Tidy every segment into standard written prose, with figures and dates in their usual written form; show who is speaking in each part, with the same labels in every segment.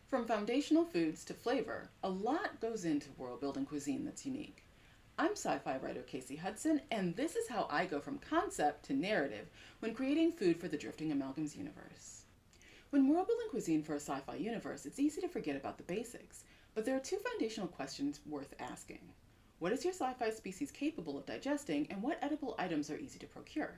Speaker 1: From foundational foods to flavor, a lot goes into world-building cuisine that's unique. I'm sci-fi writer Casey Hudson, and this is how I go from concept to narrative when creating food for the Drifting Amalgams universe. When world-building cuisine for a sci-fi universe, it's easy to forget about the basics, but there are two foundational questions worth asking. What is your sci-fi species capable of digesting, and what edible items are easy to procure?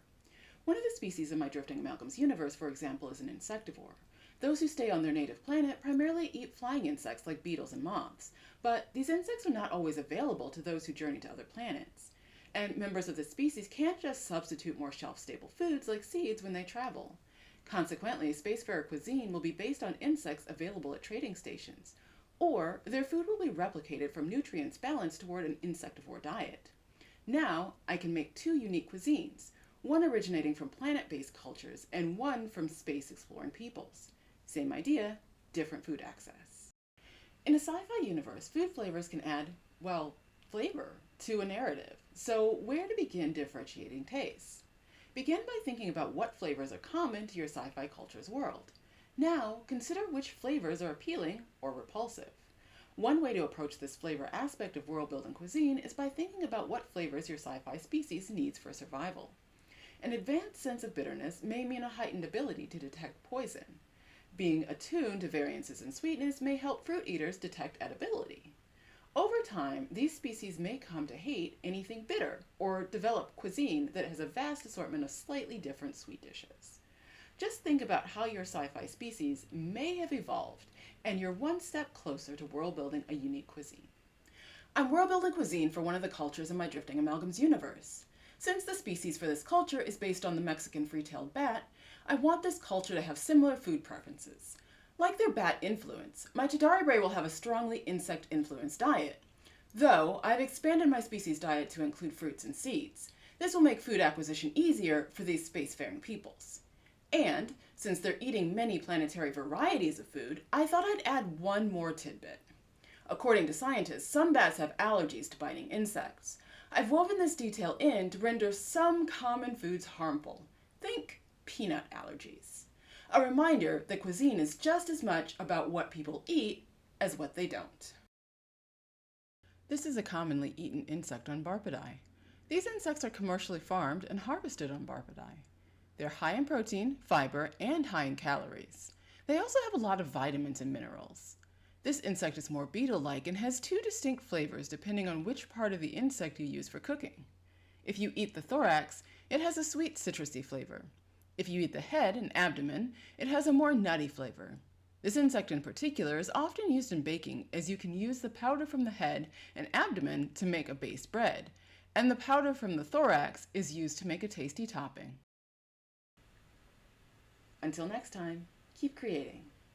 Speaker 1: One of the species in my Drifting Amalgams universe, for example, is an insectivore. Those who stay on their native planet primarily eat flying insects like beetles and moths, but these insects are not always available to those who journey to other planets. And members of this species can't just substitute more shelf-stable foods like seeds when they travel. Consequently, spacefarer cuisine will be based on insects available at trading stations, or their food will be replicated from nutrients balanced toward an insectivore diet. Now, I can make two unique cuisines, one originating from planet-based cultures and one from space-exploring peoples. Same idea, different food access. In a sci-fi universe, food flavors can add, well, flavor to a narrative. So where to begin differentiating tastes? Begin by thinking about what flavors are common to your sci-fi culture's world. Now, consider which flavors are appealing or repulsive. One way to approach this flavor aspect of world-building cuisine is by thinking about what flavors your sci-fi species needs for survival. An advanced sense of bitterness may mean a heightened ability to detect poison. Being attuned to variances in sweetness may help fruit eaters detect edibility. Over time, these species may come to hate anything bitter or develop cuisine that has a vast assortment of slightly different sweet dishes. Just think about how your sci-fi species may have evolved, and you're one step closer to world-building a unique cuisine. I'm world-building cuisine for one of the cultures in my Drifting Amalgams universe. Since the species for this culture is based on the Mexican free-tailed bat, I want this culture to have similar food preferences. Like their bat influence, my Tadari Bray will have a strongly insect-influenced diet. Though, I've expanded my species diet to include fruits and seeds. This will make food acquisition easier for these spacefaring peoples. And, since they're eating many planetary varieties of food, I thought I'd add one more tidbit. According to scientists, some bats have allergies to biting insects. I've woven this detail in to render some common foods harmful. Think peanut allergies. A reminder that cuisine is just as much about what people eat as what they don't. This is a commonly eaten insect on Barpidae. These insects are commercially farmed and harvested on Barpidae. They're high in protein, fiber, and high in calories. They also have a lot of vitamins and minerals. This insect is more beetle-like and has two distinct flavors depending on which part of the insect you use for cooking. If you eat the thorax, it has a sweet citrusy flavor. If you eat the head and abdomen, it has a more nutty flavor. This insect in particular is often used in baking, as you can use the powder from the head and abdomen to make a base bread, and the powder from the thorax is used to make a tasty topping. Until next time, keep creating.